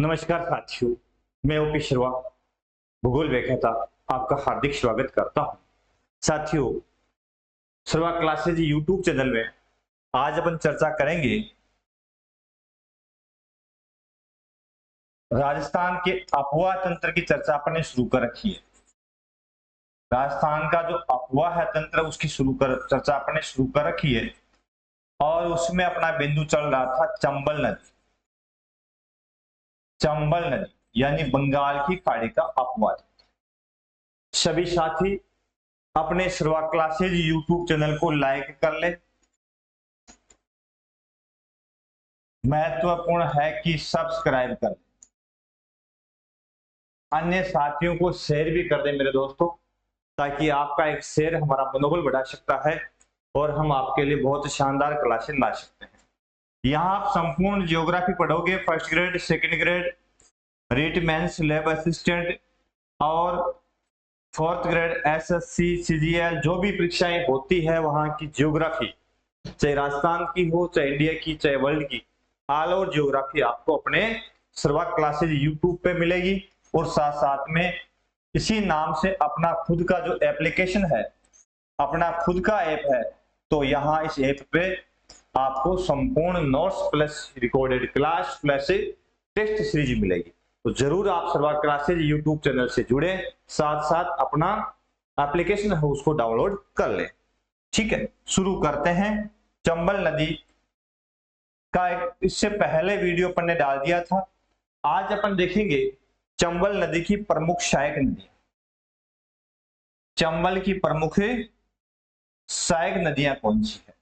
नमस्कार साथियों, मैं ओपी शर्मा भूगोल व्याख्याता आपका हार्दिक स्वागत करता हूं। साथियों, शर्मा क्लासेज यूट्यूब चैनल में आज अपन चर्चा करेंगे राजस्थान के अफवाह तंत्र की चर्चा अपन ने शुरू कर रखी है। राजस्थान का जो अफवाह है तंत्र उसकी चर्चा अपन ने शुरू कर रखी है और उसमें अपना बिंदु चल रहा था चंबल नदी। चंबल नदी यानी बंगाल की खाड़ी का अफवाह। सभी साथी अपने शर्मा क्लासेज यूट्यूब चैनल को लाइक कर ले। महत्वपूर्ण है कि सब्सक्राइब कर ले, अन्य साथियों को शेयर भी कर दे मेरे दोस्तों, ताकि आपका एक शेयर हमारा मनोबल बढ़ा सकता है और हम आपके लिए बहुत शानदार क्लासेस ला सकते हैं। यहाँ आप संपूर्ण ज्योग्राफी पढ़ोगे, first grade, second grade, REET mains, lab assistant और फोर्थ ग्रेड एसएससी, सीजीएल, जो भी परीक्षाएं होती है वहां की ज्योग्राफी, चाहे राजस्थान की हो, चाहे इंडिया की, चाहे वर्ल्ड की, ऑल ओवर ज्योग्राफी आपको अपने शर्मा क्लासेज यूट्यूब पे मिलेगी। और साथ साथ में इसी नाम से अपना खुद का जो एप्लीकेशन है, अपना खुद का ऐप है, तो यहाँ इस ऐप पे आपको संपूर्ण notes plus recorded class plus test series मिलेगी। तो जरूर आप शर्मा क्लासेज यूट्यूब चैनल से जुड़े, साथ साथ अपना एप्लीकेशन है उसको डाउनलोड कर ले। ठीक है, शुरू करते हैं। चंबल नदी का एक इससे पहले वीडियो अपन ने डाल दिया था। आज अपन देखेंगे चंबल नदी की प्रमुख सहायक नदियां। चंबल की प्रमुख सहायक नदियां कौन सी है?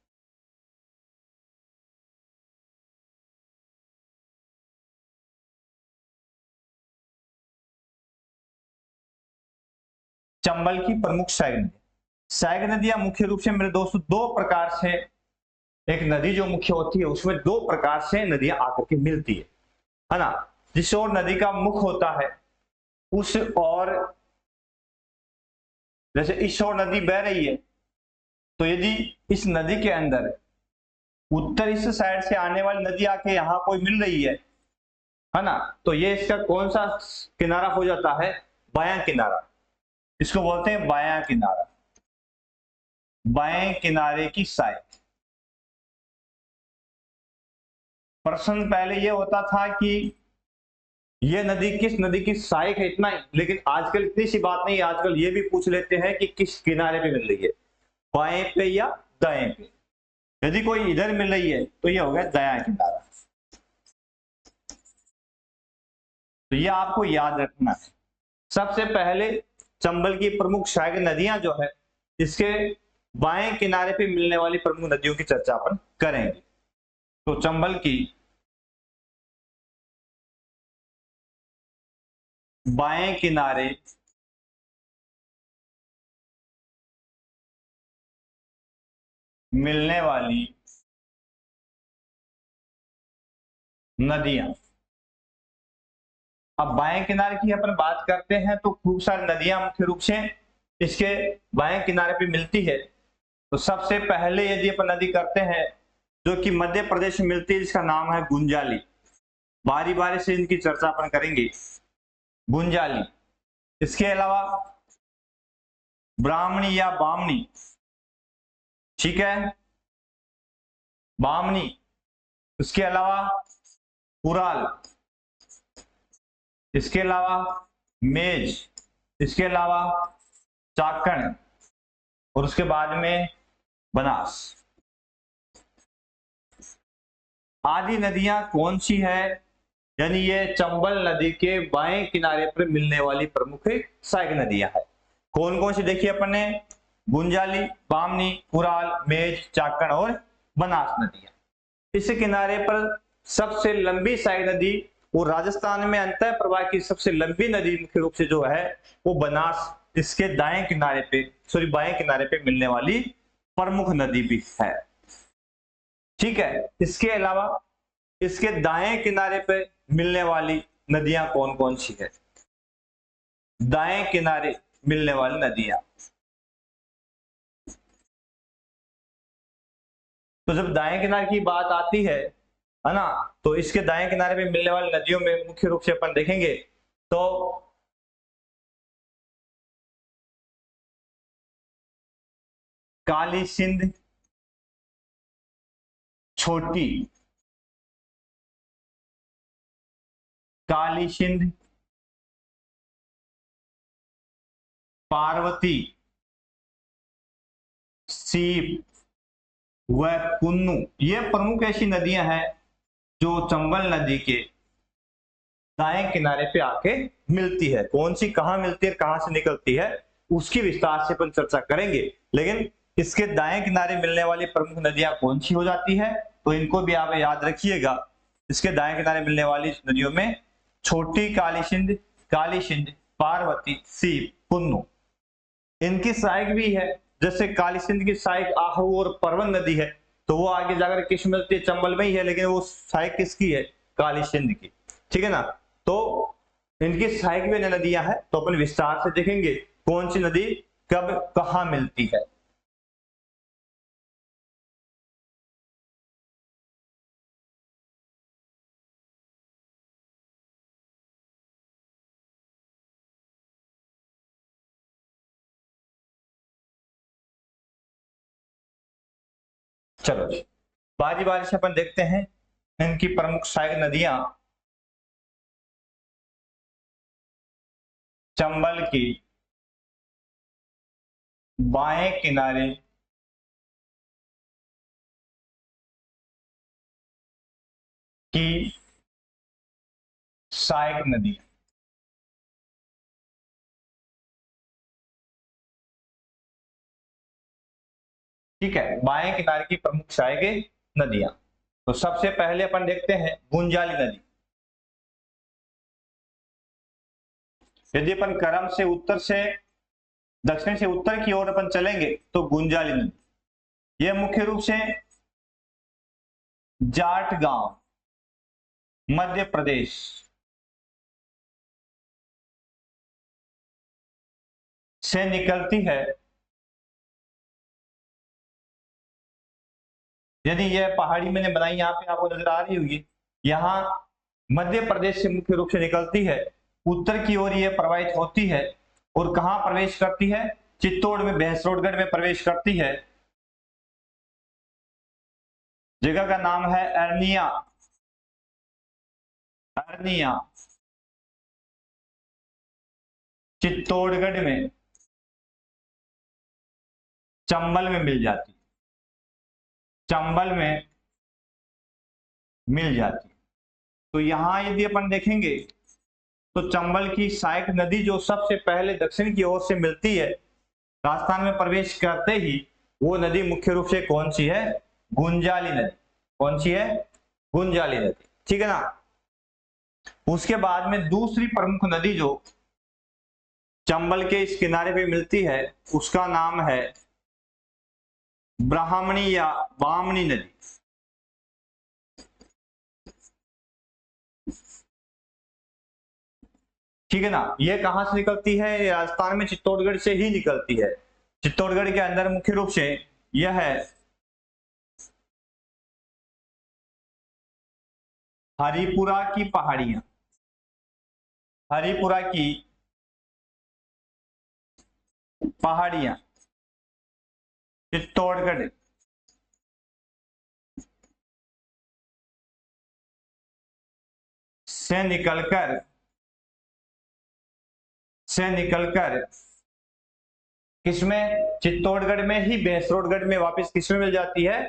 चंबल की प्रमुख सहायक नदियां, सहायक नदियां मुख्य रूप से मेरे दोस्तों दो प्रकार से, एक नदी जो मुख्य होती है उसमें दो प्रकार से नदियां आकर के मिलती है ना। जिस और नदी का मुख होता है उस और, जैसे इस ओर नदी बह रही है, तो यदि इस नदी के अंदर उत्तर इस साइड से आने वाली नदी आके यहां कोई मिल रही है ना, तो ये इसका कौन सा किनारा हो जाता है? बायां किनारा। इसको बोलते हैं बायां किनारा, बाएं किनारे की साइड। प्रश्न पहले ये होता था कि ये नदी किस नदी की सहायक है, इतना ही। लेकिन आजकल इतनी सी बात नहीं, आजकल ये भी पूछ लेते हैं कि किस किनारे पे मिल रही है, बाएं पे या दाएं पे। यदि कोई इधर मिल रही है तो ये हो गया दायां किनारा। तो ये आपको याद रखना है। सबसे पहले चंबल की प्रमुख सहायक नदियां जो है, इसके बाएं किनारे पे मिलने वाली प्रमुख नदियों की चर्चा अपन करेंगे। तो चंबल की बाएं किनारे मिलने वाली नदियां। अब बाएं किनारे की अपन बात करते हैं तो खूब सारी नदियां मुख्य रूप से इसके बाएं किनारे पे मिलती है। तो सबसे पहले यदि अपन नदी करते हैं जो कि मध्य प्रदेश में मिलती है, जिसका नाम है गुंजाली। बारी बारी से इनकी चर्चा अपन करेंगे। गुंजाली, इसके अलावा ब्राह्मणी या बामनी, ठीक है, बामनी। इसके अलावा कुराल, इसके अलावा मेज, इसके अलावा चाकण और उसके बाद में बनास। आदि नदियां कौन सी है? यानी ये चंबल नदी के बाएं किनारे पर मिलने वाली प्रमुख सहायक नदियां है। कौन कौन सी देखी अपन ने? गुंजाली, बामनी, कुराल, मेज, चाकण और बनास नदियां। इस किनारे पर सबसे लंबी सहायक नदी, वो राजस्थान में अंतः प्रवाह की सबसे लंबी नदी मुख्य रूप से जो है वो बनास, इसके दाएं किनारे पे, सॉरी बाएं किनारे पे मिलने वाली प्रमुख नदी भी है। ठीक है, इसके अलावा इसके दाएं किनारे पे मिलने वाली नदियां कौन कौन सी है? दाएं किनारे मिलने वाली नदियां, तो जब दाएं किनारे की बात आती है है ना। तो इसके दाएं किनारे पे मिलने वाली नदियों में मुख्य रूप से अपन देखेंगे तो काली सिंध, छोटी काली सिंध, पार्वती, सीप व कुन्नू, ये प्रमुख ऐसी नदियां हैं जो चंबल नदी के दाएं किनारे पे आके मिलती है। कौन सी कहां मिलती है, कहां से निकलती है, उसकी विस्तार से अपन चर्चा करेंगे। लेकिन इसके दाएं किनारे मिलने वाली प्रमुख नदियां कौन सी हो जाती है, तो इनको भी आप याद रखिएगा। इसके दाएं किनारे मिलने वाली नदियों में छोटी काली सिंध, पार्वती, सीप, कुन्नू, इनकी सहायक भी है। जैसे काली सिंध की सहायक आहू और परवन नदी है, तो वो आगे जाकर किस मिलती है, चंबल में ही है, लेकिन वो सहायक किसकी है, काली सिंध की। ठीक है ना। तो इनकी सहायक भी नदियां हैं, तो अपन विस्तार से देखेंगे कौन सी नदी कब कहां मिलती है। चलो जी, बारी बारी से अपन देखते हैं इनकी प्रमुख सहायक नदियां। चंबल की बाएं किनारे की सहायक नदी, ठीक है, बाएं किनारे की प्रमुख सहायक नदियां। तो सबसे पहले अपन देखते हैं गुंजाली नदी। यदि अपन क्रम से उत्तर से दक्षिण से उत्तर की ओर अपन चलेंगे तो गुंजाली नदी, यह मुख्य रूप से जाट गांव, मध्य प्रदेश से निकलती है। यदि यह पहाड़ी मैंने बनाई यहाँ पे आपको नजर आ रही होगी, यहाँ मध्य प्रदेश से मुख्य रूप से निकलती है, उत्तर की ओर यह प्रवाहित होती है और कहां प्रवेश करती है, चित्तौड़ में, भैंसरोडगढ़ में प्रवेश करती है। जगह का नाम है अरनिया, अरनिया, चित्तौड़गढ़ में, चंबल में मिल जाती, चंबल में मिल जाती। तो यहां यदि अपन देखेंगे तो चंबल की सहायक नदी जो सबसे पहले दक्षिण की ओर से मिलती है, राजस्थान में प्रवेश करते ही, वो नदी मुख्य रूप से कौन सी है, गुंजाली नदी। कौन सी है, गुंजाली नदी। ठीक है ना। उसके बाद में दूसरी प्रमुख नदी जो चंबल के इस किनारे पे मिलती है, उसका नाम है ब्राह्मणी या बामनी नदी। ठीक है ना। यह कहां से निकलती है, राजस्थान में चित्तौड़गढ़ से ही निकलती है। चित्तौड़गढ़ के अंदर मुख्य रूप से यह है हरिपुरा की पहाड़ियां, हरिपुरा की पहाड़ियां चित्तौड़गढ़ से निकलकर किसमें, चित्तौड़गढ़ में ही भैंसरोडगढ़ में वापस किसमें मिल जाती है,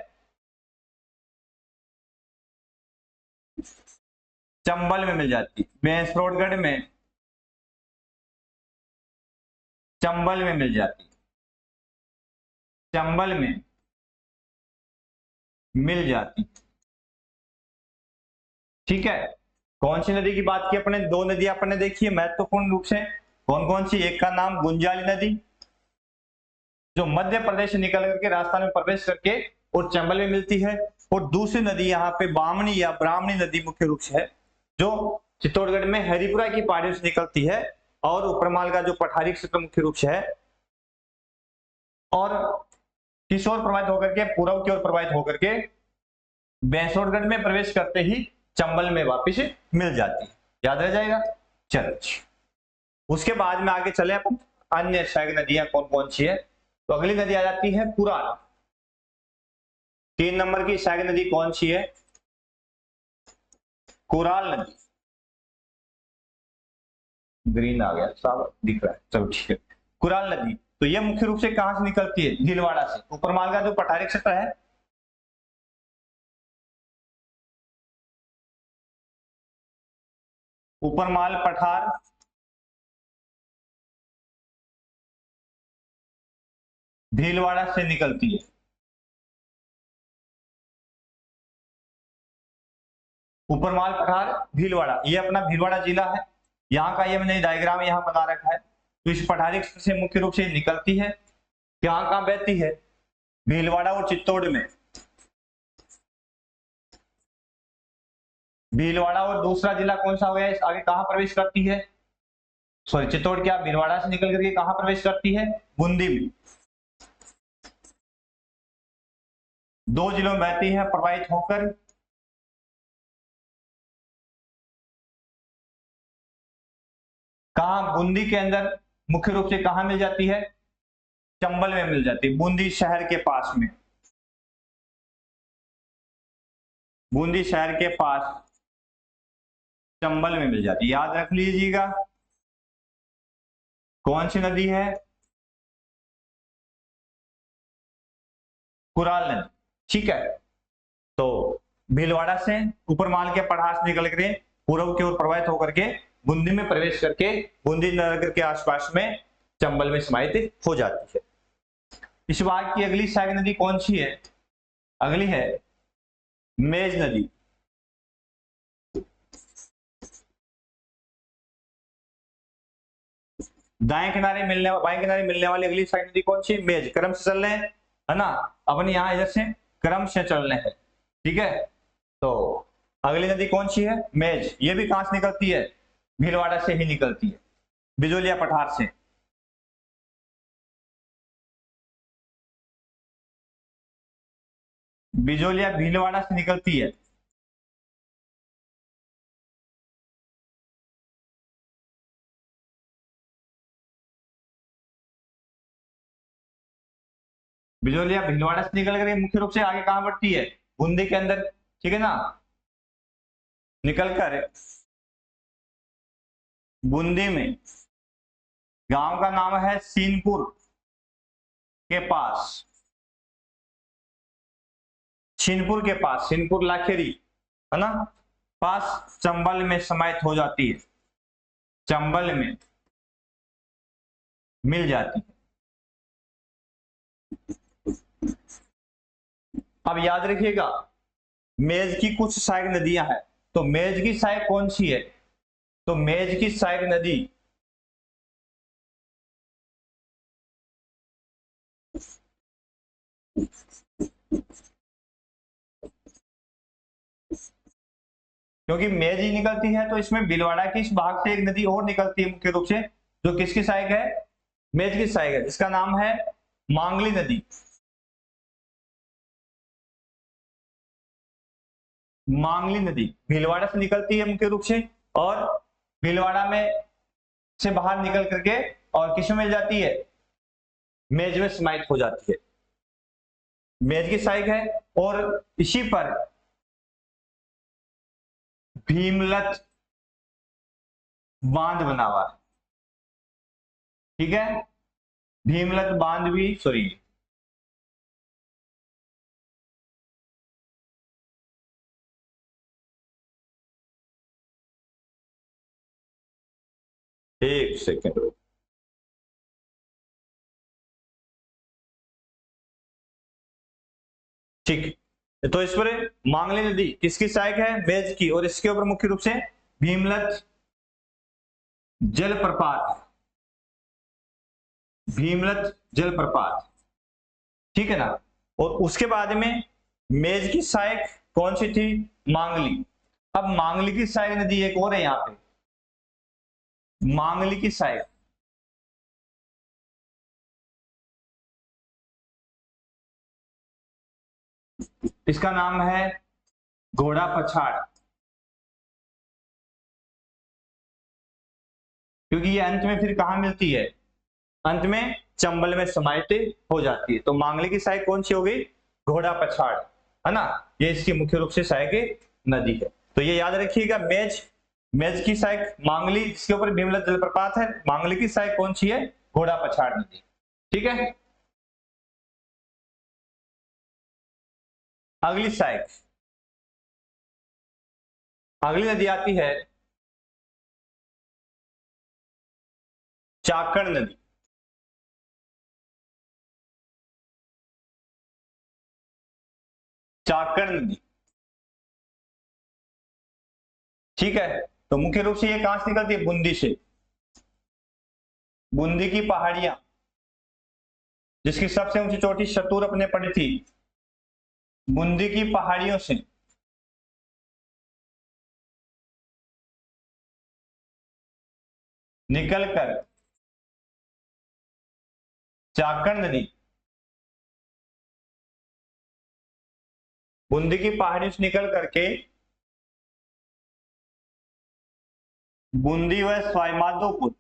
चंबल में मिल जाती, भैंसरोडगढ़ में, चंबल में मिल जाती, चंबल में मिल जाती। ठीक है। कौन सी नदी की बात की अपने, दो नदी अपने देखी है महत्वपूर्ण रूप से, कौन कौन सी, एक का नाम गुंजाली नदी जो मध्य प्रदेश से निकल करके राजस्थान में प्रवेश करके और चंबल में मिलती है, और दूसरी नदी यहाँ पे बामनी या ब्राह्मणी नदी मुख्य रूप से है जो चित्तौड़गढ़ में हरिपुरा की पहाड़ियों से निकलती है और ऊपरमाल का जो पठारी क्षेत्र मुख्य रूप से है, और किस ओर प्रवाहित होकर के, पूर्व की ओर प्रवाहित होकर के बेंसोड़गढ़ में प्रवेश करते ही चंबल में वापस मिल जाती है। याद रह जाएगा। चलो, उसके बाद में आगे चले अपन, अन्य सहायक नदियां कौन कौन सी है। तो अगली नदी आ जाती है कुराल। 3 नंबर की सहायक नदी कौन सी है? कुराल नदी। ग्रीन आ गया, साफ दिख रहा है, चलो ठीक है। कुराल नदी, तो यह मुख्य रूप से कहां से निकलती है? भीलवाड़ा से। ऊपरमाल का जो पठारी क्षेत्र है, ऊपरमाल पठार भीलवाड़ा से निकलती है। ऊपरमाल पठार भीलवाड़ा, ये अपना भीलवाड़ा जिला है। यहाँ का ये मैंने डायग्राम यहाँ बना रखा है। तो इस पठारी क्षेत्र से मुख्य रूप से निकलती है। कहाँ कहाँ बहती है? भीलवाड़ा और चित्तौड़ में। भीलवाड़ा और दूसरा जिला कौन सा हो गया? इस आगे कहाँ प्रवेश करती है? सॉरी, चित्तौड़ क्या भीलवाड़ा से निकल करके कहाँ प्रवेश करती है? बूंदी में। 2 जिलों में बहती है प्रवाहित होकर। कहाँ? बूंदी के अंदर मुख्य रूप से कहाँ मिल जाती है? चंबल में मिल जाती है, बूंदी शहर के पास में। बूंदी शहर के पास चंबल में मिल जाती है। याद रख लीजिएगा। कौन सी नदी है? कुराल नदी। ठीक है। तो भीलवाड़ा से ऊपरमाल के पठार से निकल कर पूर्व की ओर प्रवाहित होकर के बूंदी में प्रवेश करके बूंदी नगर के आसपास में चंबल में समाहित हो जाती है। इस भाग की अगली सहायक नदी कौन सी है? अगली है मेज नदी। बाएं किनारे मिलने वाली अगली सहायक नदी कौन सी? मेज। क्रम से चल रहे हैं, है ना। अपन यहाँ इधर से क्रम से चल रहे हैं, ठीक है। तो अगली नदी कौन सी है? मेज। ये भी कहां से निकलती है? भीलवाड़ा से ही निकलती है, बिजोलिया पठार से। बिजोलिया भीलवाड़ा से निकलती है। बिजोलिया भीलवाड़ा से निकल कर मुख्य रूप से आगे कहां बढ़ती है? बूंदी के अंदर, ठीक है ना। निकलकर बूंदी में गांव का नाम है सीनपुर के पास। छीनपुर के पास, सीनपुर लाखेरी, है ना, पास चंबल में समाहित हो जाती है। चंबल में मिल जाती है। अब याद रखिएगा, मेज की कुछ सहायक नदियां हैं। तो मेज की सहायक कौन सी है? तो मेज की सहायक नदी क्योंकि मेज ही निकलती है, तो इसमें भीलवाड़ा की इस भाग से एक नदी और निकलती है मुख्य रूप से, जो किसकी सहायक है? मेज की सहायक है, जिसका नाम है मांगली नदी। मांगली नदी भीलवाड़ा से निकलती है मुख्य रूप से, और भीलवाड़ा में से बाहर निकल करके और किसमें मिल जाती है? मेज में समाहित हो जाती है। मेज की सहायक है। और इसी पर भीमलत बांध बना हुआ है, ठीक है। भीमलत बांध भी, सॉरी, एक सेकेंड। ठीक, तो इस पर मांगली नदी किसकी सहायक है? मेज की। और इसके ऊपर मुख्य रूप से भीमलत जलप्रपात, भीमलत जलप्रपात, ठीक है ना। और उसके बाद में मेज की सहायक कौन सी थी? मांगली। अब मांगली की सहायक नदी एक और है यहाँ पे, मांगली की सहायक, इसका नाम है घोड़ा पछाड़, क्योंकि ये अंत में फिर कहां मिलती है, अंत में चंबल में समाहित हो जाती है। तो मांगली की सहायक कौन सी हो गई, घोड़ा पछाड़, है ना, ये इसकी मुख्य रूप से सहायक नदी है। तो ये याद रखिएगा, मेज, मेज की सहायक मांगली, जिसके ऊपर भीमलत जलप्रपात है, मांगली की सहायक कौन सी है, घोड़ा पछाड़ नदी। ठीक है, अगली सहायक, अगली नदी आती है चाकण नदी। चाकण नदी, ठीक है। तो मुख्य रूप से ये कहां से निकलती है, बूंदी से, बूंदी की पहाड़ियां, जिसकी सबसे ऊंची चोटी शतूर अपने पड़ी थी, बूंदी की पहाड़ियों से निकलकर चाकण नदी, बूंदी की पहाड़ियों से निकल करके बूंदी व सवाईमाधोपुर,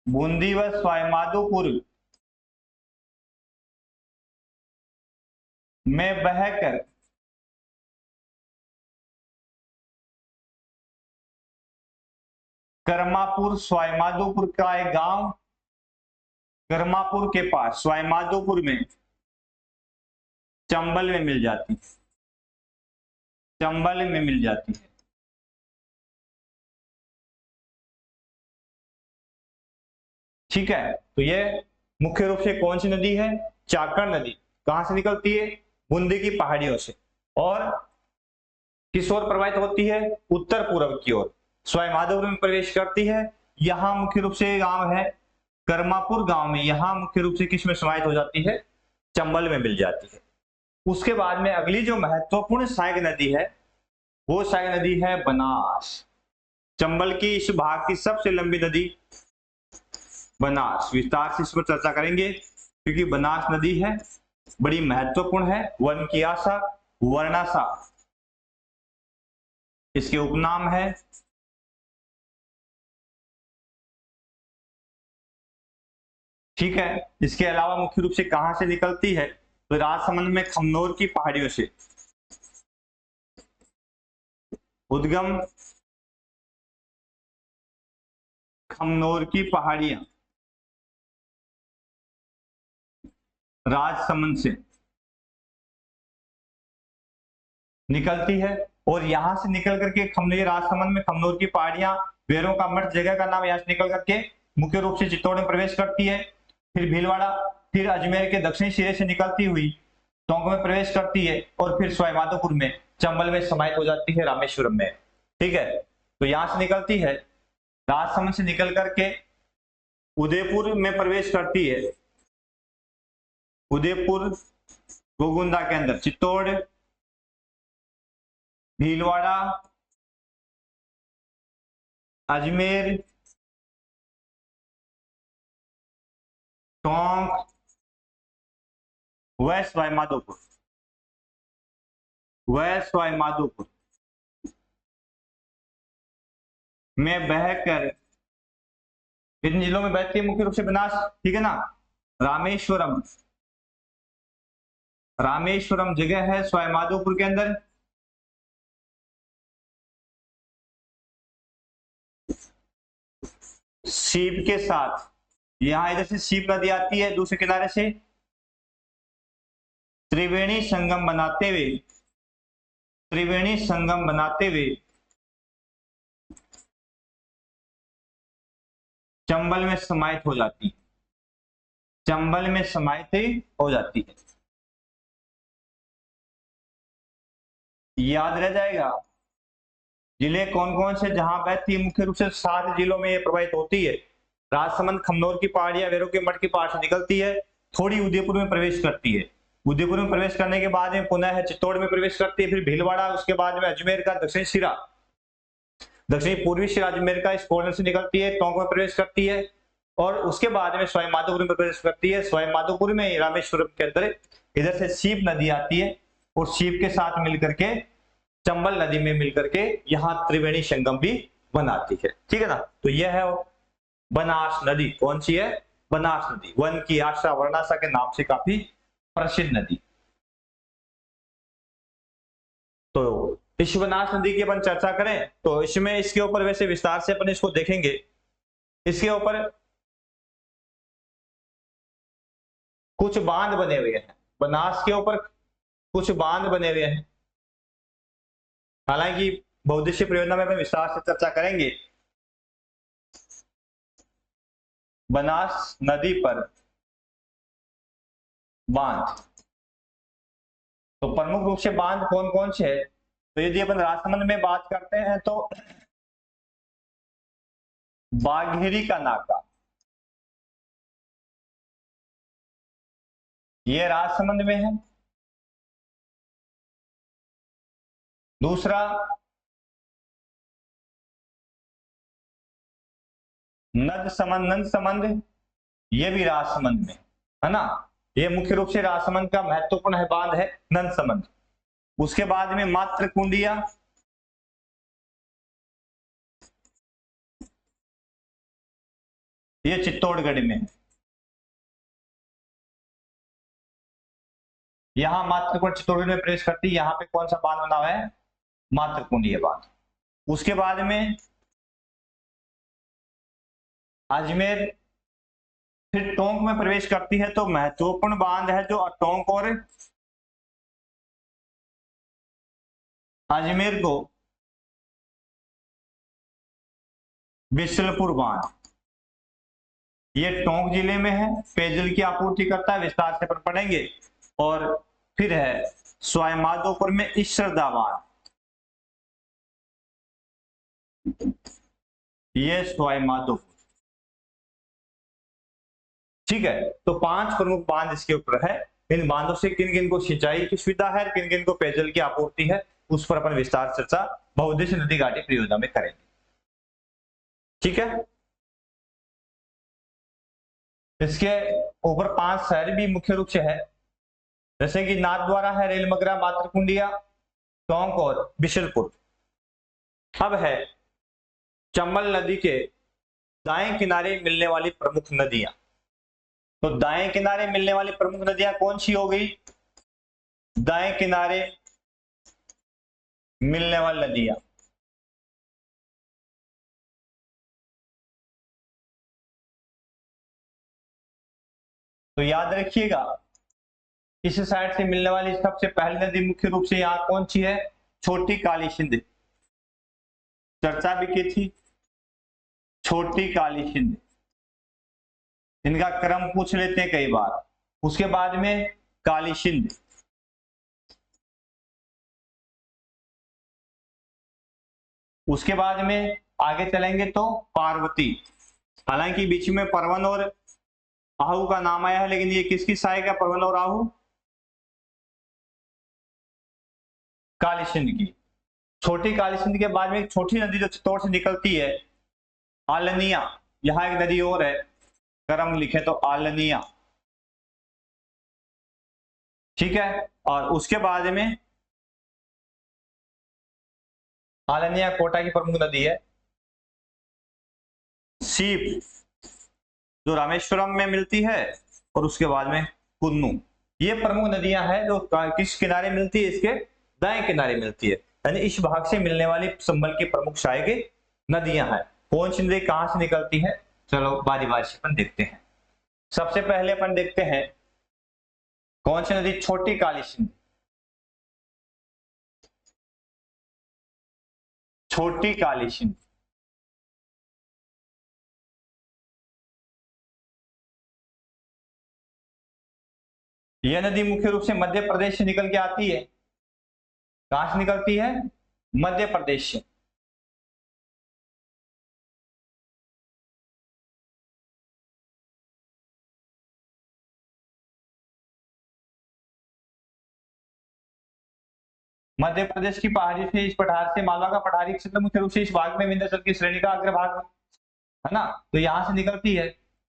बूंदी व सवाईमाधोपुर में बहकर करमापुर, सवाईमाधोपुर का एक गांव, करमापुर के पास सवाईमाधोपुर में चंबल में मिल जाती है, चंबल में मिल जाती है। ठीक है, तो ये मुख्य रूप से कौन सी नदी है, चाकण नदी। कहां से निकलती है, बूंदी की पहाड़ियों से, और किस ओर प्रवाहित होती है, उत्तर पूर्व की ओर, सवाईमाधोपुर में प्रवेश करती है। यहां मुख्य रूप से गांव है करमापुर, गांव में यहां मुख्य रूप से किस में समाहित हो जाती है, चंबल में मिल जाती है। उसके बाद में अगली जो महत्वपूर्ण सहायक नदी है, वो सहायक नदी है बनास। चंबल की इस भाग की सबसे लंबी नदी बनास, विस्तार से इस पर चर्चा करेंगे, क्योंकि बनास नदी है, बड़ी महत्वपूर्ण है। वन की आशा, वर्णाशा इसके उपनाम है। ठीक है, इसके अलावा मुख्य रूप से कहां से निकलती है, तो राजसमंद में खमनोर की पहाड़ियों से उद्गम, खमनोर की पहाड़ियां राजसमंद से निकलती है, और यहां से निकल करके खमनोर, राजसमंद में खमनोर की पहाड़ियां, वेरों का मठ जगह का नाम, यहां से निकल करके मुख्य रूप से चित्तौड़ में प्रवेश करती है, फिर भीलवाड़ा, फिर अजमेर के दक्षिणी सिरे से निकलती हुई टोंक में प्रवेश करती है, और फिर सवाईमाधोपुर में चंबल में समाहित हो जाती है, रामेश्वरम में। ठीक है, तो यहां से निकलती है, राजसमंद से निकल करके उदयपुर में प्रवेश करती है, उदयपुर गोगुंदा के अंदर, चित्तौड़, भीलवाड़ा, अजमेर, टोंक व सवाईमाधोपुर, सवाईमाधोपुर में बहकर इन जिलों में बहती है, मुख्य रूप से बनास, ठीक है ना। रामेश्वरम, रामेश्वरम जगह है सवाईमाधोपुर के अंदर, सीप के साथ, यहां इधर से सीप नदी आती है, दूसरे किनारे से त्रिवेणी संगम बनाते हुए, त्रिवेणी संगम बनाते हुए चंबल में समाहित हो जाती है, चंबल में समाहित हो जाती है। याद रह जाएगा जिले कौन कौन से जहां बहती है, मुख्य रूप से 7 जिलों में ये प्रवाहित होती है। राजसमंद, खमनोर की पहाड़ियां, वेरों के मठ की पहाड़ से निकलती है, थोड़ी उदयपुर में प्रवेश करती है, उदयपुर में प्रवेश करने के बाद में पुनः चित्तौड़ में प्रवेश करती है, फिर भीलवाड़ा, उसके बाद में अजमेर का दक्षिणी सिरा, दक्षिणी पूर्वी सिरा अजमेर का इस कॉर्नर से निकलती है, टोंक में प्रवेश करती है, और उसके बाद में सवाई माधोपुर में प्रवेश करती है। सवाई माधोपुर में रामेश्वरम के अंदर इधर से सीप नदी आती है और सीप के साथ मिलकर के चंबल नदी में मिलकर के यहाँ त्रिवेणी संगम भी बनाती है। ठीक है ना। तो यह है बनास नदी। कौन सी है? बनास नदी। वन की आशा वर्णाशा के नाम से काफी प्रसिद्ध नदी। तो इस बनास नदी की अपन चर्चा करें तो इसमें इसके ऊपर वैसे विस्तार से अपन इसको देखेंगे। इसके ऊपर कुछ बांध बने हुए हैं। बनास के ऊपर कुछ बांध बने हुए हैं। हालांकि बहुउद्देशीय परियोजना में अपन विस्तार से चर्चा करेंगे। बनास नदी पर बांध, तो प्रमुख रूप से बांध कौन कौन से है? तो यदि अपन राजसमंद में बात करते हैं तो बाघेरी का नाका, ये राजसमंद में है। दूसरा नंद समंद, ये भी राजसमंद में है ना। ये मुख्य रूप से राजसमंद का महत्वपूर्ण है बांध है नंद समंद। उसके बाद में मात्र कुंडिया, ये चित्तौड़गढ़ में है। यहां मात्रकुंड चित्तौड़गढ़ में प्रवेश करती है। यहां पे कौन सा बांध बना हुआ है? मात्रकुंडीय बांध। उसके बाद में अजमेर, फिर टोंक में प्रवेश करती है। तो महत्वपूर्ण बांध है जो टोंक और अजमेर को बिशलपुर बांध, ये टोंक जिले में है, पेयजल की आपूर्ति करता है। विस्तार से पढ़ेंगे। और फिर है सवाई माधोपुर में ईश्वरदा बांध, ये सवाई माधोपुर। ठीक है। तो 5 प्रमुख बांध इसके ऊपर है। इन बांधों से किन किन को सिंचाई की सुविधा है, किन किन को पेयजल की आपूर्ति है, उस पर अपन विस्तार चर्चा बहुउद्देशीय नदी घाटी परियोजना में करेंगे। ठीक है। इसके ऊपर 5 शहर भी मुख्य रूप से है, जैसे कि नाथद्वारा है, रेलमगरा, मात्रकुंडिया, टोंक और बिशलपुर। अब है चंबल नदी के दाएं किनारे मिलने वाली प्रमुख नदियां। तो दाएं किनारे मिलने वाली प्रमुख नदियां कौन सी हो गई? दाएं किनारे मिलने वाली नदियां, तो याद रखिएगा इस साइड से मिलने वाली सबसे पहली नदी मुख्य रूप से यहां कौन सी है? छोटी काली सिंध। चर्चा भी की थी छोटी काली सिंध, इनका क्रम पूछ लेते हैं कई बार। उसके बाद में काली सिंध, उसके बाद में आगे चलेंगे तो पार्वती। हालांकि बीच में परवन और आहू का नाम आया है, लेकिन ये किसकी सहायक है? परवन और आहू काली सिंध की। छोटी काली सिंध के बाद में एक छोटी नदी जो चित्तौड़ से निकलती है, आलनिया। यहां एक नदी और है, क्रम लिखे तो आलनिया। ठीक है। और उसके बाद में आलनिया कोटा की प्रमुख नदी है। सीप जो रामेश्वरम में मिलती है, और उसके बाद में कुन्नू। ये प्रमुख नदियां हैं जो किस किनारे मिलती है? इसके दाएं किनारे मिलती है। यानी इस भाग से मिलने वाली संबल की प्रमुख सहायक नदियां हैं। कौन सी नदी कहां से निकलती है? चलो बारी बारी से अपन देखते हैं। सबसे पहले अपन देखते हैं कौन सी नदी? छोटी काली सिंध। छोटी काली सिंध, यह नदी मुख्य रूप से मध्य प्रदेश से निकल के आती है। कहां से निकलती है? मध्य प्रदेश से। मध्य प्रदेश की पहाड़ी से, इस पठार से, मालवा का पठारी क्षेत्र मुख्य रूप से इस भाग में विंध्याचल की श्रेणी का अग्रभाग है ना, तो यहां से निकलती है।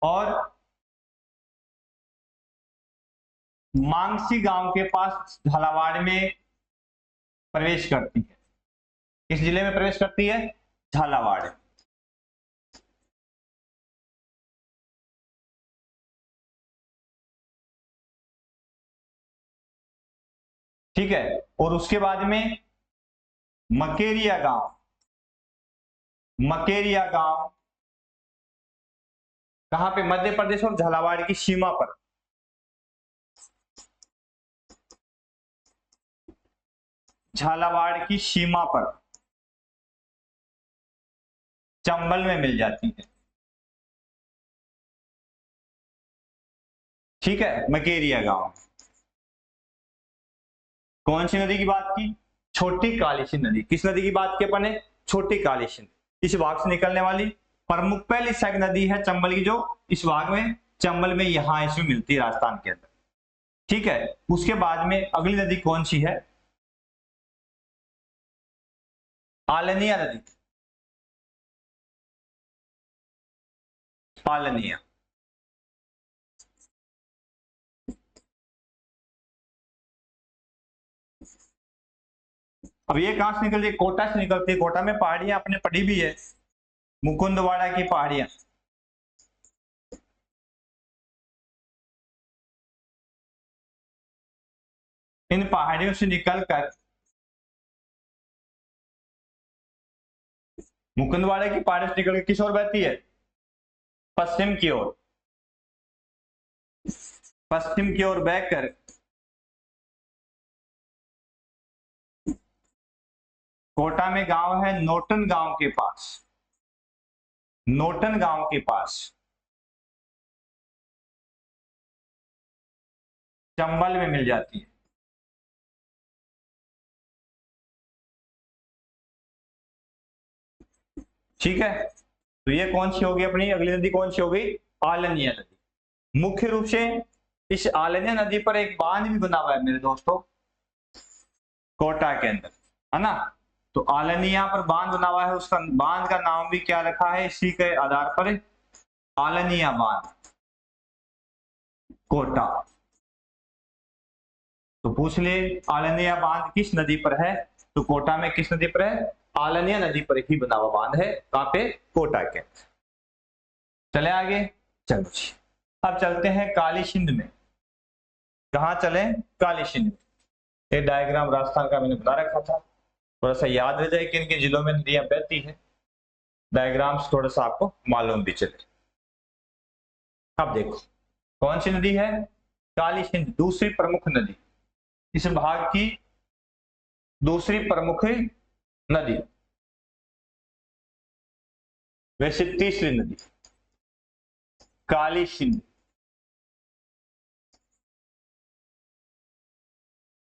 और मानसी गांव के पास झालावाड़ में प्रवेश करती है। किस जिले में प्रवेश करती है? झालावाड़। ठीक है, और उसके बाद में मकेरिया गांव, मकेरिया गांव कहां पे? मध्य प्रदेश और झालावाड़ की सीमा पर। झालावाड़ की सीमा पर चंबल में मिल जाती है। ठीक है, मकेरिया गांव। कौन सी नदी की बात की? छोटी काली सिंध नदी। किस नदी की बात की अपन ने? छोटी काली सिंध। इस भाग से निकलने वाली प्रमुख पहली सहायक नदी है चंबल की, जो इस भाग में चंबल में यहां इसमें मिलती है, राजस्थान के अंदर। ठीक है, उसके बाद में अगली नदी कौन सी है? आलनिया नदी। आलनिया। अब ये कहां से निकलती है? कोटा से निकलती है। कोटा में पहाड़ियां आपने पढ़ी भी है, मुकुंदवाड़ा की पहाड़ियां। इन पहाड़ियों से निकलकर मुकुंदवाड़ा की पहाड़ियों से निकलकर किस ओर बहती है? पश्चिम की ओर। पश्चिम की ओर बहकर कोटा में गांव है नोटन गांव के पास, नोटन गांव के पास चंबल में मिल जाती है। ठीक है, तो ये कौन सी होगी अपनी अगली नदी? कौन सी होगी? आलनिया नदी। मुख्य रूप से इस आलनिया नदी पर एक बांध भी बना हुआ है मेरे दोस्तों, कोटा के अंदर, है ना। तो आलनिया पर बांध बना हुआ है, उसका बांध का नाम भी क्या रखा है इसी के आधार पर? आलनिया बांध, कोटा। तो पूछ ले आलनिया बांध किस नदी पर है? तो कोटा में किस नदी पर है? आलनिया नदी पर ही बना हुआ बांध है। कहां पे? कोटा के। चले आगे, चलो जी। अब चलते हैं काली सिंध में। कहां चले? काली सिंध में। ये डायग्राम राजस्थान का मैंने बना रखा था, थोड़ा सा याद रह जाए कि इनके जिलों में नदियां बहती है, डायग्राम्स थोड़ा सा आपको मालूम भी चले। अब देखो कौन सी नदी है? काली सिंध, दूसरी प्रमुख नदी, इस भाग की दूसरी प्रमुख नदी, वैसे तीसरी नदी काली सिंध।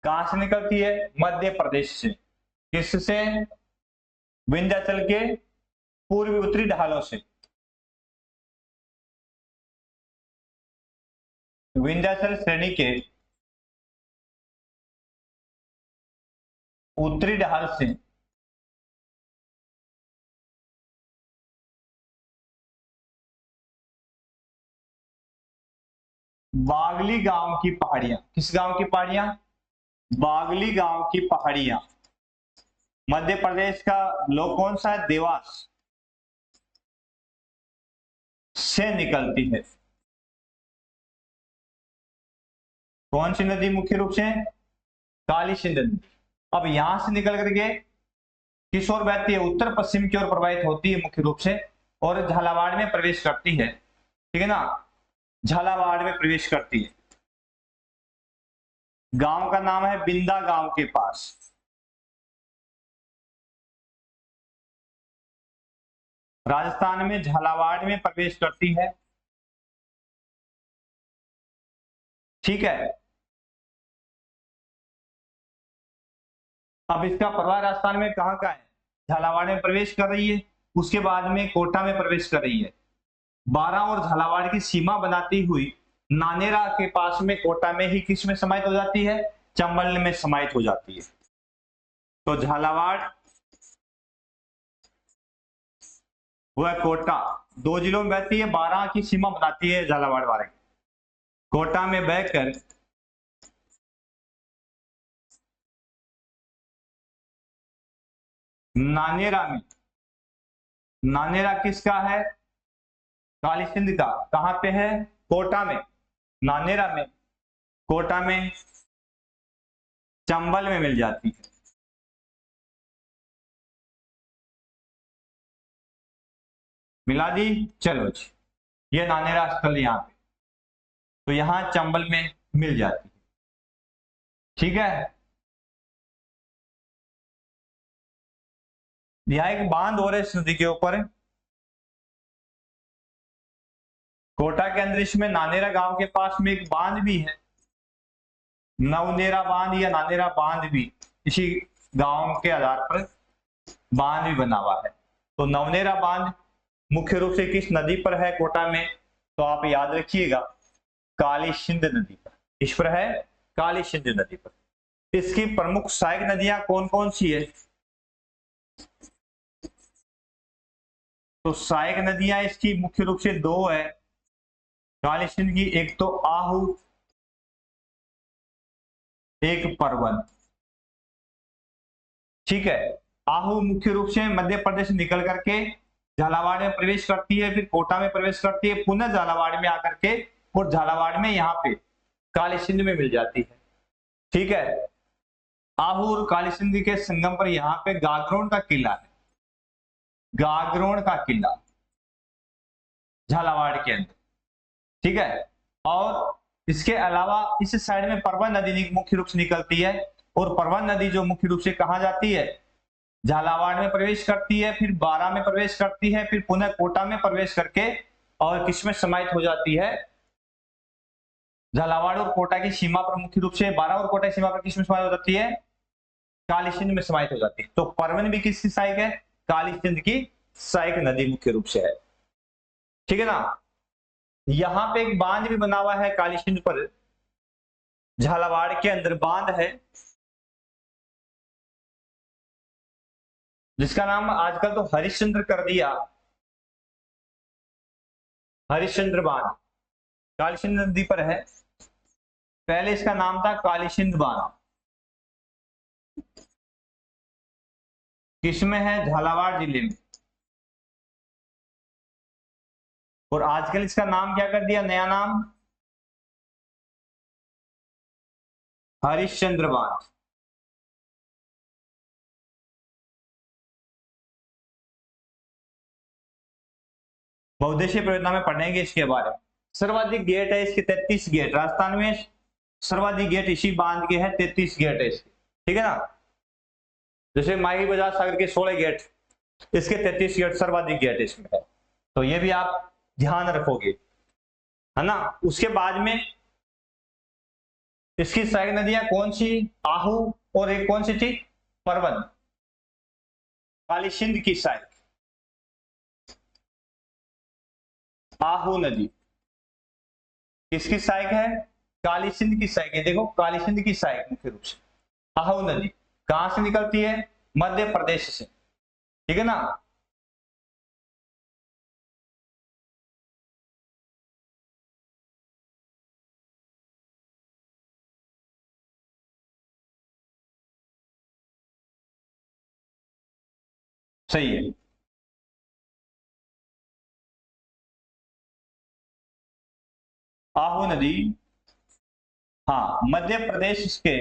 कहां से निकलती है? मध्य प्रदेश से। किससे? विंध्याचल के पूर्वी उत्तरी ढालों से। विंध्याचल श्रेणी के उत्तरी ढाल से बागली गांव की पहाड़ियां। किस गांव की पहाड़ियां? बागली गांव की पहाड़ियां। मध्य प्रदेश का ब्लॉक कौन सा है? देवास से निकलती है। कौन सी नदी मुख्य रूप से? काली सिंध नदी। अब यहां से निकल करके किस ओर बहती है? उत्तर पश्चिम की ओर प्रवाहित होती है मुख्य रूप से, और झालावाड़ में प्रवेश करती है। ठीक है ना, झालावाड़ में प्रवेश करती है। गांव का नाम है बिंदा गांव के पास। राजस्थान में झालावाड़ में प्रवेश करती है। ठीक है, अब इसका प्रवाह राजस्थान में कहां का है? झालावाड़ में प्रवेश कर रही है, उसके बाद में कोटा में प्रवेश कर रही है। बारां और झालावाड़ की सीमा बनाती हुई नानेरा के पास में कोटा में ही किस में समाहित हो जाती है? चंबल में समाहित हो जाती है। तो झालावाड़ वह कोटा, 2 जिलों में बहती है, 12 की सीमा बनाती है झालावाड़ वाले। कोटा में बहकर नानेरा में, नानेरा किसका है? काली सिंध का। कहां पे है? कोटा में, नानेरा में, कोटा में, चंबल में मिल जाती है। मिला दी? चलो जी, ये नानेरा स्थल यहाँ पे, तो यहां चंबल में मिल जाती है। ठीक है, यहाँ एक बांध हो रहा है इस नदी के ऊपर, कोटा के अंदर, इसमें नानेरा गांव के पास में एक बांध भी है, नवनेरा बांध या नानेरा बांध भी, इसी गांव के आधार पर बांध भी बना हुआ है। तो नवनेरा बांध मुख्य रूप से किस नदी पर है कोटा में? तो आप याद रखिएगा, काली सिंध नदी पर। इस पर है, काली सिंध नदी पर। इसकी प्रमुख सहायक नदियां कौन कौन सी है? तो सहायक नदियां इसकी मुख्य रूप से 2 है काली सिंध की, एक तो आहू, एक परवन। ठीक है, आहू मुख्य रूप से मध्य प्रदेश निकल करके झालावाड़ में प्रवेश करती है, फिर कोटा में प्रवेश करती है, पुनः झालावाड़ में आकर के, और झालावाड़ में यहाँ पे काली सिंध में मिल जाती है। ठीक है, आहू और काली सिंध के संगम पर यहाँ पे गागरोन का किला है, गागरोन का किला झालावाड़ के अंदर। ठीक है, और इसके अलावा इस साइड में परवन नदी मुख्य रूप से निकलती है, और परवन नदी जो मुख्य रूप से कहां जाती है? झालावाड़ में प्रवेश करती है, फिर बारां में प्रवेश करती है, फिर पुनः कोटा में प्रवेश करके और किसमें समाहित हो जाती है? झालावाड़ और कोटा की सीमा पर, मुख्य रूप से बारां और कोटा की सीमा पर किसमें समाहित हो जाती है? काली सिंध में समाहित हो जाती है। तो परवन भी किसकी सहायक है? काली सिंध की सहायक नदी मुख्य रूप से है। ठीक है ना, यहां पे एक बांध भी बना हुआ है काली सिंध पर, झालावाड़ के अंदर बांध है, जिसका नाम आजकल तो हरिश्चंद्र कर दिया, हरिश्चंद्र बांध, काली सिंध नदी पर है। पहले इसका नाम था काली सिंध बांध। किसमें है? झालावाड़ जिले में। और आजकल इसका नाम क्या कर दिया? नया नाम हरिश्चंद्र बांध। बहुउद्देशीय परियोजना में पढ़ेंगे इसके बारे में। सर्वाधिक गेट है इसके 33 गेट, राजस्थान में सर्वाधिक गेट इसी बांध के हैं, 33 गेट है इसके। ठीक है ना, जैसे माही बजाज सागर के 16 गेट, इसके 33 गेट, सर्वाधिक गेट इसमें है। तो ये भी आप ध्यान रखोगे, है ना। उसके बाद में इसकी सहायक नदियां कौन सी? आहू, और एक कौन सी थी? परवन। काली सिंध की सहायक आहू नदी किसकी सहायक है? काली सिंध की सहायक है। देखो, काली सिंध की सहायक मुख्य रूप से आहू नदी कहां से निकलती है? मध्य प्रदेश से। ठीक है ना, सही है। आहू नदी, हाँ, मध्य प्रदेश के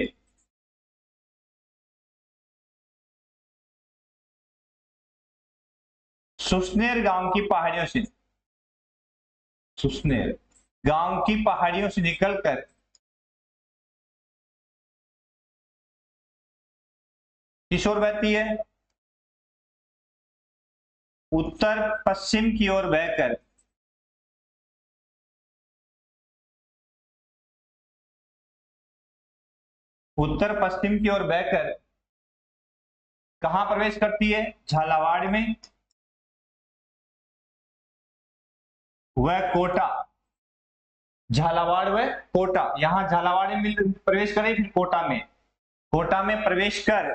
सुसनेर गांव की पहाड़ियों से, सुसनेर गांव की पहाड़ियों से निकलकर किस ओर बहती है? उत्तर पश्चिम की ओर बहकर उत्तर पश्चिम की ओर बहकर कहां प्रवेश करती है? झालावाड़ में, वह कोटा, झालावाड़ व कोटा, यहां झालावाड़ में प्रवेश करे, फिर कोटा में, कोटा में प्रवेश कर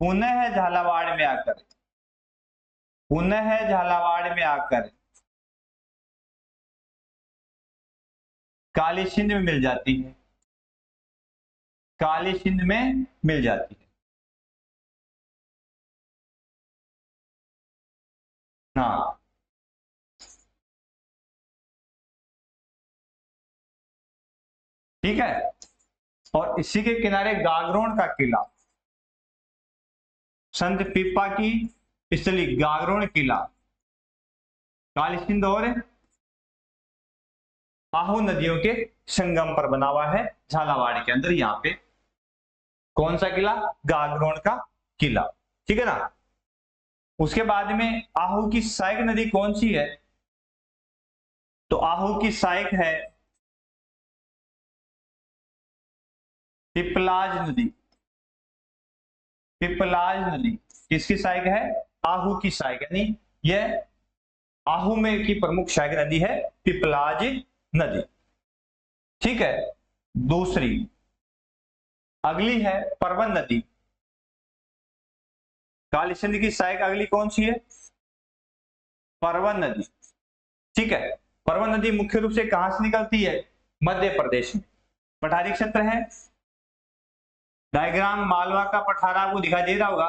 पुनः झालावाड़ में आकर, पुनः झालावाड़ में आकर काली सिंध में मिल जाती है, काली सिंध में मिल जाती है। हाँ, ठीक है। और इसी के किनारे गागरोन का किला, संत पीपा की स्थली गागरोन किला, काली सिंध और आहू नदियों के संगम पर बना हुआ है झालावाड़ के अंदर। यहाँ पे कौन सा किला? गागरोन का किला, ठीक है ना। उसके बाद में आहू की सहायक नदी कौन सी है? तो आहू की सहायक है पिपलाज नदी, पिपलाज नदी किसकी सहायक है? आहू की सहायक, यानी यह आहू में की प्रमुख सहायक नदी है पिपलाज नदी, ठीक है। दूसरी अगली है परवन नदी, काली सिंध की सहायक अगली कौन सी है? परवन नदी, ठीक है। परवन नदी मुख्य रूप से कहां से निकलती है? मध्य प्रदेश में, पठारी क्षेत्र है। डायग्राम मालवा का पठार आपको दिखाई दे रहा होगा,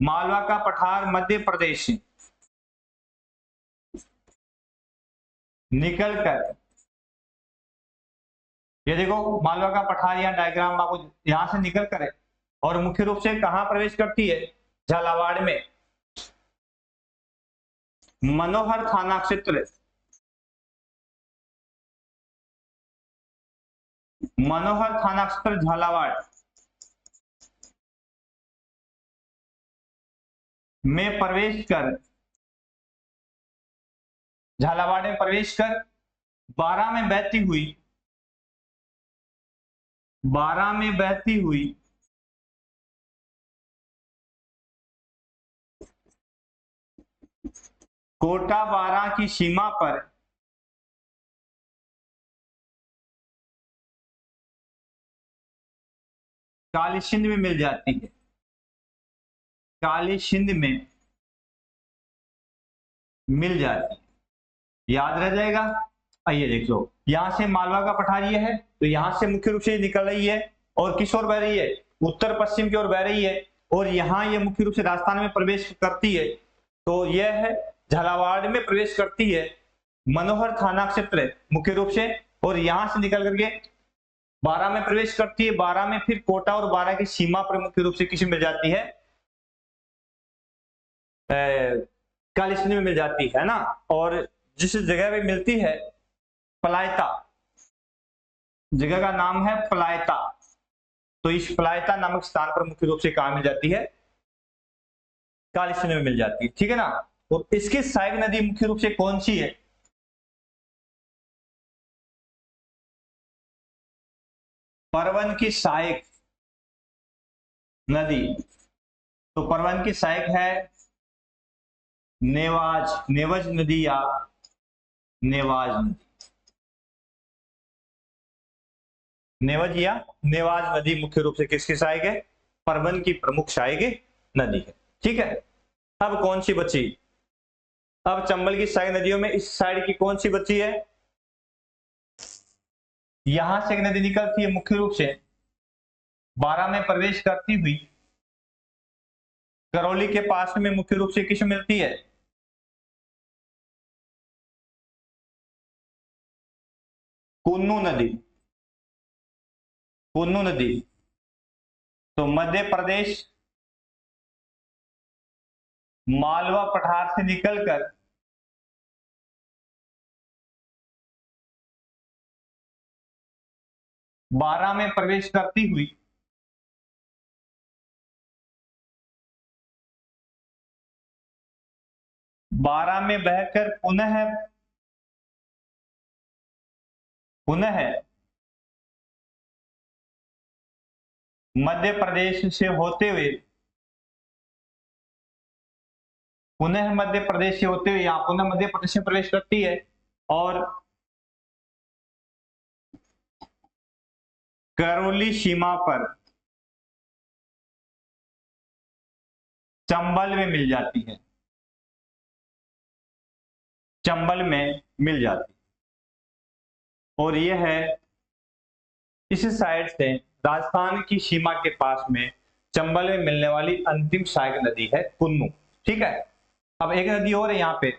मालवा का पठार मध्य प्रदेश से निकलकर, ये देखो मालवा का पठार, यहाँ डायग्राम आपको यहां से निकल कर और मुख्य रूप से कहां प्रवेश करती है? झालावाड़ में। मनोहर थाना क्षेत्र, मनोहर थाना क्षेत्र झालावाड़ में प्रवेश कर, झालावाड़ में प्रवेश कर 12 में बहती हुई, 12 में बहती हुई कोटा 12 की सीमा पर काली सिंध में मिल जाती है, काली सिंध में मिल जाती है। याद रह जाएगा। आइए देख लो, यहां से मालवा का पठार ये है, तो यहां से मुख्य रूप से निकल रही है और किस ओर बह रही है? उत्तर पश्चिम की ओर बह रही है, और यहाँ ये मुख्य रूप से राजस्थान में प्रवेश करती है। तो यह है झालावाड़ में प्रवेश करती है, मनोहर थाना क्षेत्र मुख्य रूप से, और यहां से निकल करके 12 में प्रवेश करती है। 12 में फिर कोटा और 12 की सीमा पर मुख्य रूप से किसी मिल जाती है? काली सिंध में मिल जाती है ना। और जिस जगह पे मिलती है, पलायता, जगह का नाम है पलायता, तो इस पलायता नामक स्थान पर मुख्य रूप से कहां मिल जाती है? काली सिंध में मिल जाती है, ठीक है ना। और इसकी सहायक नदी मुख्य रूप से कौन सी है? परवन की सहायक नदी, तो परवन की सहायक है नेवाज, नेवज नदी या नेवाज नदी, नेवज या नेवाज नदी मुख्य रूप से किसकी सहायक है? परवन की प्रमुख सहायक नदी है, ठीक है। अब कौन सी बची? अब चंबल की सहायक नदियों में इस साइड की कौन सी बची है? यहां से एक नदी निकलती है मुख्य रूप से 12 में प्रवेश करती हुई करौली के पास में मुख्य रूप से किस मिलती है? कुन्नू नदी, कुन्नू नदी। तो मध्य प्रदेश मालवा पठार से निकलकर बारह में प्रवेश करती हुई बारह में बहकर पुनः पुनः मध्य प्रदेश से होते हुए, पुनः मध्य प्रदेश से होते हुए यहां पुनः मध्य प्रदेश में प्रवेश करती है और करौली सीमा पर चंबल में मिल जाती है, चंबल में मिल जाती है। और यह है इस साइड से राजस्थान की सीमा के पास में चंबल में मिलने वाली अंतिम सहायक नदी है कुन्नू। ठीक है, अब एक नदी और है यहाँ पे,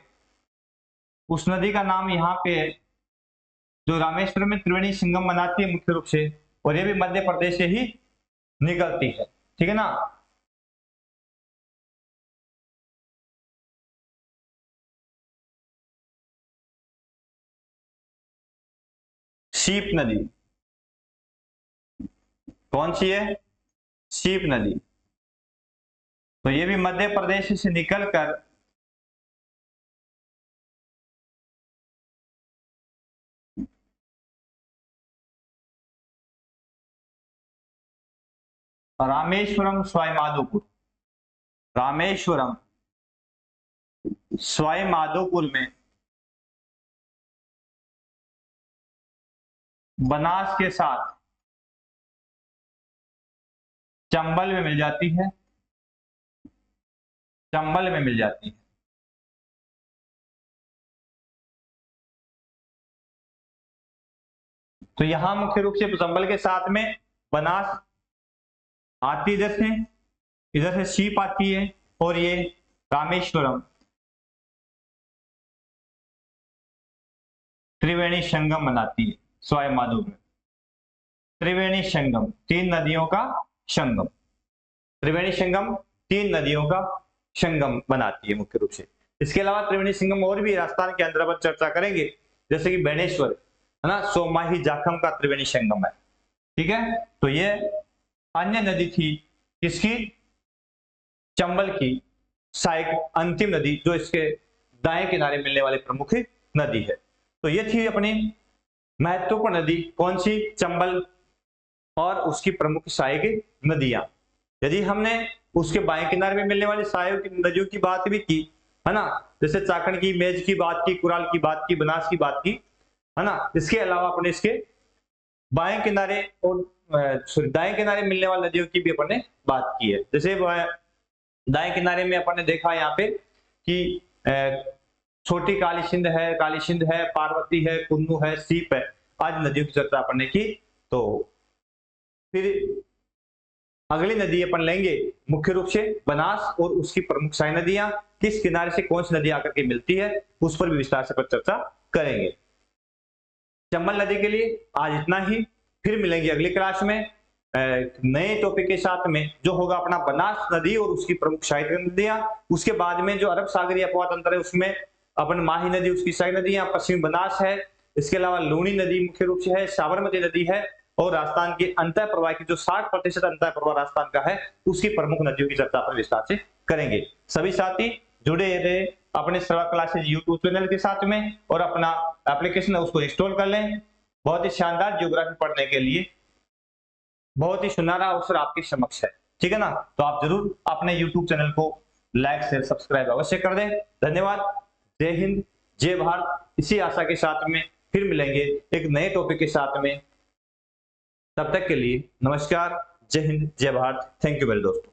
उस नदी का नाम यहाँ पे है जो रामेश्वरम में त्रिवेणी संगम बनाती है मुख्य रूप से, और ये भी मध्य प्रदेश से ही निकलती है। ठीक है ना। शीप नदी, कौन सी है? शीप नदी। तो ये भी मध्य प्रदेश से निकलकर रामेश्वरम सवाई माधोपुर, रामेश्वरम सवाई माधोपुर में बनास के साथ चंबल में मिल जाती है, चंबल में मिल जाती है। तो यहां मुख्य रूप से चंबल के साथ में बनास आती, इधर से शीप आती है, और ये रामेश्वरम त्रिवेणी संगम बनाती है सवाई माधोपुर में। त्रिवेणी संगम, तीन नदियों का संगम, त्रिवेणी संगम तीन नदियों का संगम बनाती है मुख्य रूप से। इसके अलावा त्रिवेणी संगम और भी राजस्थान के अंदर पर चर्चा करेंगे, जैसे कि बेणेश्वर है ना, सोमाही जाखम का त्रिवेणी संगम है। ठीक है, तो ये अन्य नदी थी किसकी? चंबल की सहायक अंतिम नदी, जो इसके दाएं किनारे मिलने वाली प्रमुख नदी है। तो ये थी अपनी महत्वपूर्ण नदी, कौन सी? चंबल, और उसकी प्रमुख सहायक नदियां। यदि हमने उसके बाएं किनारे में मिलने वाली सहायक नदियों की बात भी की, है ना, जैसे चाकण की, मेज की बात की, कुराल की बात की, बनास की बात की, है ना, इसके अलावा अपने इसके बाएं किनारे और दाएं किनारे मिलने वाली नदियों की भी अपन ने बात की है। जैसे दाएं किनारे में अपन ने देखा यहाँ पे कि छोटी काली सिंध है, काली सिंध है, पार्वती है, कुन्नू है, सीप है, आदि नदियों की चर्चा अपन ने की। तो फिर अगली नदी अपन लेंगे मुख्य रूप से बनास और उसकी प्रमुख सहायक नदियां, किस किनारे से कौन सी नदी आकर के मिलती है, उस पर भी विस्तार से चर्चा करेंगे। चंबल नदी के लिए आज इतना ही, फिर मिलेंगे अगली क्लास में नए टॉपिक के साथ में, जो होगा अपना बनास नदी और उसकी प्रमुख सहायक नदियां। उसके बाद में जो अरब सागरीय अपवाद तंत्र है उसमें अपन माही नदी, उसकी सहायक नदियां, पश्चिमी बनास है, इसके अलावा लूणी नदी मुख्य रूप से है, साबरमती नदी है, और राजस्थान के अंतः प्रवाह की जो 60% अंतः प्रवाह राजस्थान का है, उसकी प्रमुख नदियों की चर्चा पर विस्तार से करेंगे। सभी साथी जुड़े रहे अपने सर्वा क्लासेज यूट्यूब चैनल के साथ में, और अपना एप्लीकेशन है उसको इंस्टॉल कर लें। बहुत ही शानदार ज्योग्राफी पढ़ने के लिए बहुत ही सुनहरा अवसर आपके समक्ष है। ठीक है ना, तो आप जरूर अपने यूट्यूब चैनल को लाइक शेयर सब्सक्राइब अवश्य कर दें। धन्यवाद। जय हिंद, जय भारत। इसी आशा के साथ में फिर मिलेंगे एक नए टॉपिक के साथ में। तब तक के लिए नमस्कार, जय हिंद, जय भारत। थैंक यू मेरे दोस्तों।